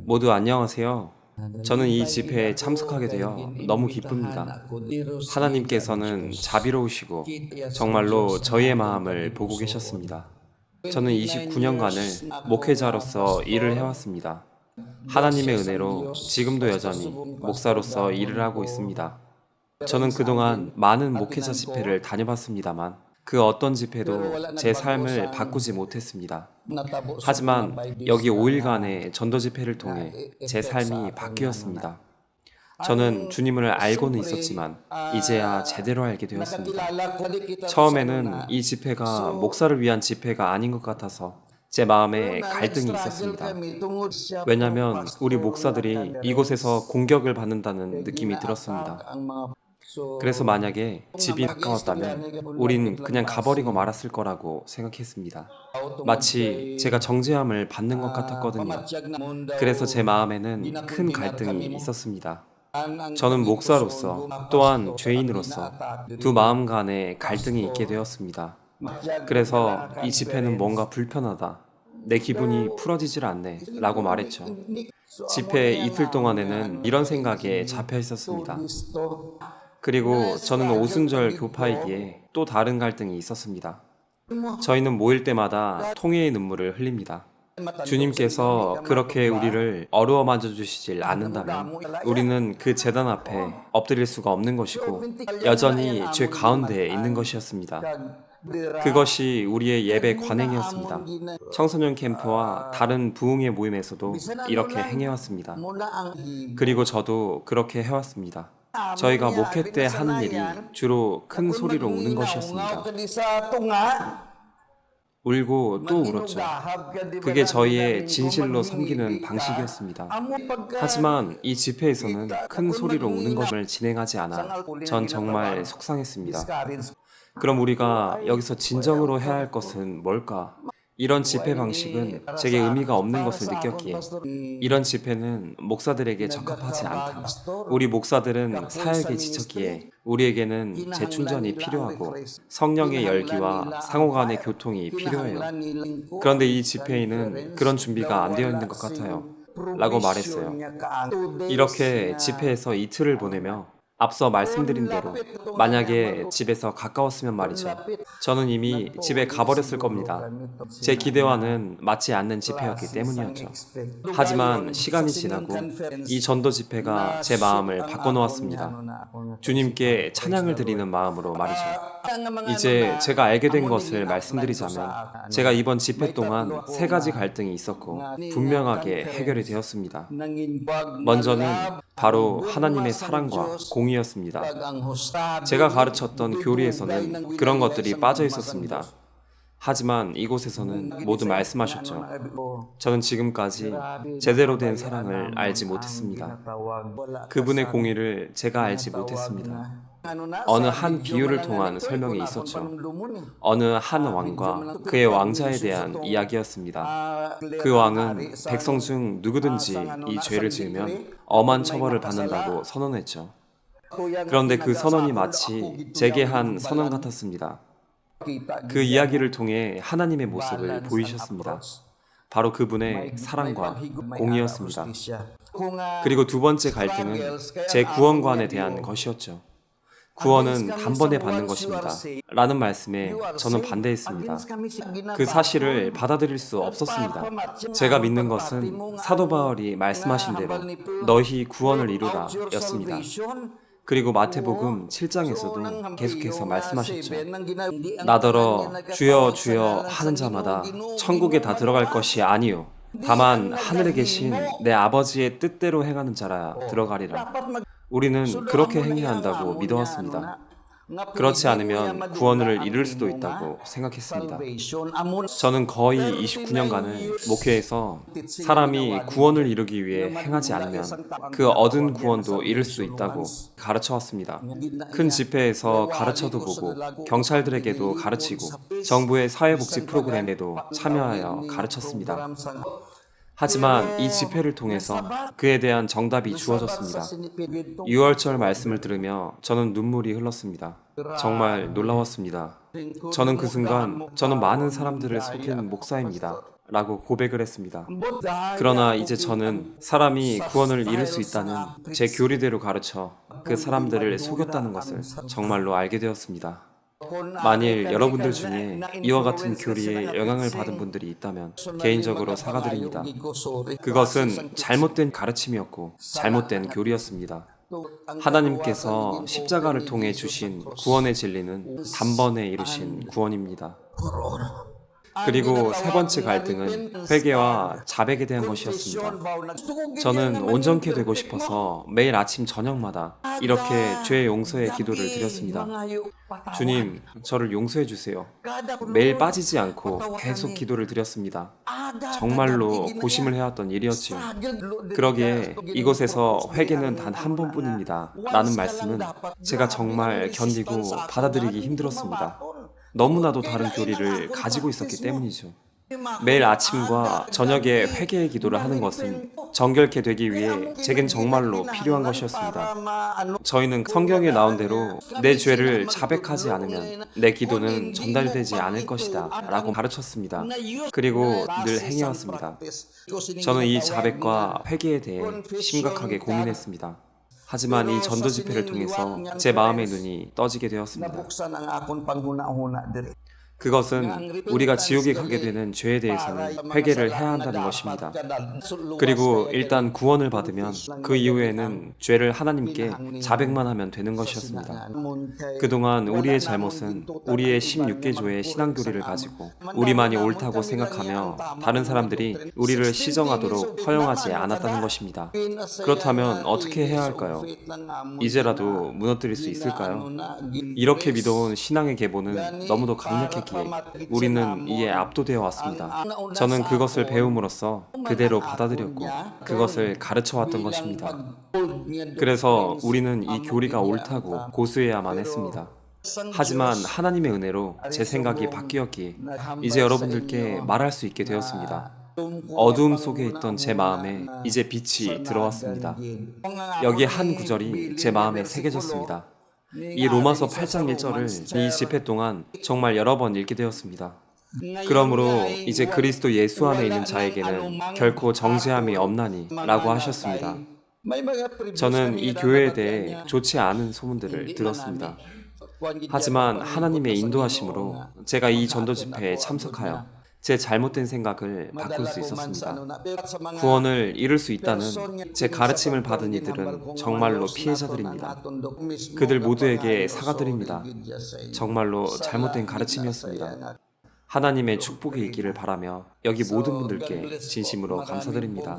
모두 안녕하세요. 저는 이 집회에 참석하게 되어 너무 기쁩니다. 하나님께서는 자비로우시고 정말로 저희의 마음을 보고 계셨습니다. 저는 29년간을 목회자로서 일을 해왔습니다. 하나님의 은혜로 지금도 여전히 목사로서 일을 하고 있습니다. 저는 그동안 많은 목회자 집회를 다녀봤습니다만 그 어떤 집회도 제 삶을 바꾸지 못했습니다. 하지만 여기 5일간의 전도 집회를 통해 제 삶이 바뀌었습니다. 저는 주님을 알고는 있었지만 이제야 제대로 알게 되었습니다. 처음에는 이 집회가 목사를 위한 집회가 아닌 것 같아서 제 마음에 갈등이 있었습니다. 왜냐하면 우리 목사들이 이곳에서 공격을 받는다는 느낌이 들었습니다. 그래서 만약에 집이 가까웠다면 우린 그냥 가버리고 말았을 거라고 생각했습니다. 마치 제가 정죄함을 받는 것 같았거든요. 그래서 제 마음에는 큰 갈등이 있었습니다. 저는 목사로서 또한 죄인으로서 두 마음 간에 갈등이 있게 되었습니다. 그래서 이 집회는 뭔가 불편하다. 내 기분이 풀어지질 않네 라고 말했죠. 집회 이틀 동안에는 이런 생각에 잡혀 있었습니다. 그리고 저는 오순절 교파이기에 또 다른 갈등이 있었습니다. 저희는 모일 때마다 통회의 눈물을 흘립니다. 주님께서 그렇게 우리를 어루어 만져주시질 않는다면 우리는 그 제단 앞에 엎드릴 수가 없는 것이고 여전히 죄 가운데에 있는 것이었습니다. 그것이 우리의 예배 관행이었습니다. 청소년 캠프와 다른 부흥회 모임에서도 이렇게 행해왔습니다. 그리고 저도 그렇게 해왔습니다. 저희가 목회 때 하는 일이 주로 큰 소리로 우는 것이었습니다. 울고 또 울었죠. 그게 저희의 진실로 섬기는 방식이었습니다. 하지만 이 집회에서는 큰 소리로 우는 것을 진행하지 않아 전 정말 속상했습니다. 그럼 우리가 여기서 진정으로 해야 할 것은 뭘까? 이런 집회 방식은 제게 의미가 없는 것을 느꼈기에 이런 집회는 목사들에게 적합하지 않다. 우리 목사들은 사역에 지쳤기에 우리에게는 재충전이 필요하고 성령의 열기와 상호 간의 교통이 필요해요. 그런데 이 집회에는 그런 준비가 안 되어 있는 것 같아요. 라고 말했어요. 이렇게 집회에서 이틀을 보내며 앞서 말씀드린 대로 만약에 집에서 가까웠으면 말이죠. 저는 이미 집에 가버렸을 겁니다. 제 기대와는 맞지 않는 집회였기 때문이었죠. 하지만 시간이 지나고 이 전도 집회가 제 마음을 바꿔놓았습니다. 주님께 찬양을 드리는 마음으로 말이죠. 이제 제가 알게 된 것을 말씀드리자면 제가 이번 집회 동안 세 가지 갈등이 있었고 분명하게 해결이 되었습니다. 먼저는 바로 하나님의 사랑과 공의였습니다. 제가 가르쳤던 교리에서는 그런 것들이 빠져 있었습니다. 하지만 이곳에서는 모두 말씀하셨죠. 저는 지금까지 제대로 된 사랑을 알지 못했습니다. 그분의 공의를 제가 알지 못했습니다. 어느 한 비유를 통한 설명이 있었죠. 어느 한 왕과 그의 왕자에 대한 이야기였습니다. 그 왕은 백성 중 누구든지 이 죄를 지으면 엄한 처벌을 받는다고 선언했죠. 그런데 그 선언이 마치 제게 한 선언 같았습니다. 그 이야기를 통해 하나님의 모습을 보이셨습니다. 바로 그분의 사랑과 공의였습니다. 그리고 두 번째 갈등은 제 구원관에 대한 것이었죠. 구원은 단번에 받는 것입니다. 라는 말씀에 저는 반대했습니다. 그 사실을 받아들일 수 없었습니다. 제가 믿는 것은 사도 바울이 말씀하신 대로 너희 구원을 이루라 였습니다. 그리고 마태복음 7장에서도 계속해서 말씀하셨죠. 나더러 주여 주여 하는 자마다 천국에 다 들어갈 것이 아니요 다만 하늘에 계신 내 아버지의 뜻대로 행하는 자라 들어가리라. 우리는 그렇게 행해야 한다고 믿어왔습니다. 그렇지 않으면 구원을 이룰 수도 있다고 생각했습니다. 저는 거의 29년간을 목회에서 사람이 구원을 이루기 위해 행하지 않으면 그 얻은 구원도 이룰 수 있다고 가르쳐왔습니다. 큰 집회에서 가르쳐도 보고 경찰들에게도 가르치고 정부의 사회복지 프로그램에도 참여하여 가르쳤습니다. 하지만 이 집회를 통해서 그에 대한 정답이 주어졌습니다. 6월절 말씀을 들으며 저는 눈물이 흘렀습니다. 정말 놀라웠습니다. 저는 그 순간 저는 많은 사람들을 속인 목사입니다. 라고 고백을 했습니다. 그러나 이제 저는 사람이 구원을 이룰 수 있다는 제 교리대로 가르쳐 그 사람들을 속였다는 것을 정말로 알게 되었습니다. 만일 여러분들 중에 이와 같은 교리에 영향을 받은 분들이 있다면 개인적으로 사과드립니다. 그것은 잘못된 가르침이었고 잘못된 교리였습니다. 하나님께서 십자가를 통해 주신 구원의 진리는 단번에 이루신 구원입니다. 그리고 세 번째 갈등은 회개와 자백에 대한 것이었습니다. 저는 온전케 되고 싶어서 매일 아침 저녁마다 이렇게 죄 용서의 기도를 드렸습니다. 주님, 저를 용서해 주세요. 매일 빠지지 않고 계속 기도를 드렸습니다. 정말로 고심을 해왔던 일이었지요. 그러기에 이곳에서 회개는 단 한 번뿐입니다 라는 말씀은 제가 정말 견디고 받아들이기 힘들었습니다. 너무나도 다른 교리를 가지고 있었기 때문이죠. 매일 아침과 저녁에 회개의 기도를 하는 것은 정결케 되기 위해 제겐 정말로 필요한 것이었습니다. 저희는 성경에 나온 대로 내 죄를 자백하지 않으면 내 기도는 전달되지 않을 것이다 라고 가르쳤습니다. 그리고 늘 행해왔습니다. 저는 이 자백과 회개에 대해 심각하게 고민했습니다. 하지만 이 전도 집회를 통해서 제 마음의 눈이 떠지게 되었습니다. 그것은 우리가 지옥에 가게 되는 죄에 대해서는 회개를 해야 한다는 것입니다. 그리고 일단 구원을 받으면 그 이후에는 죄를 하나님께 자백만 하면 되는 것이었습니다. 그동안 우리의 잘못은 우리의 16개조의 신앙교리를 가지고 우리만이 옳다고 생각하며 다른 사람들이 우리를 시정하도록 허용하지 않았다는 것입니다. 그렇다면 어떻게 해야 할까요? 이제라도 무너뜨릴 수 있을까요? 이렇게 믿어온 신앙의 계보는 너무도 강력했기에 우리는 이에 압도되어 왔습니다. 저는 그것을 배움으로써 그대로 받아들였고 그것을 가르쳐 왔던 것입니다. 그래서 우리는 이 교리가 옳다고 고수해야만 했습니다. 하지만 하나님의 은혜로 제 생각이 바뀌었기에 이제 여러분들께 말할 수 있게 되었습니다. 어두움 속에 있던 제 마음에 이제 빛이 들어왔습니다. 여기 한 구절이 제 마음에 새겨졌습니다. 이 로마서 8장 1절을 이 집회 동안 정말 여러 번 읽게 되었습니다. 그러므로 이제 그리스도 예수 안에 있는 자에게는 결코 정죄함이 없나니 라고 하셨습니다. 저는 이 교회에 대해 좋지 않은 소문들을 들었습니다. 하지만 하나님의 인도하심으로 제가 이 전도 집회에 참석하여 제 잘못된 생각을 바꿀 수 있었습니다. 구원을 이룰 수 있다는 제 가르침을 받은 이들은 정말로 피해자들입니다. 그들 모두에게 사과드립니다. 정말로 잘못된 가르침이었습니다. 하나님의 축복이 있기를 바라며 여기 모든 분들께 진심으로 감사드립니다.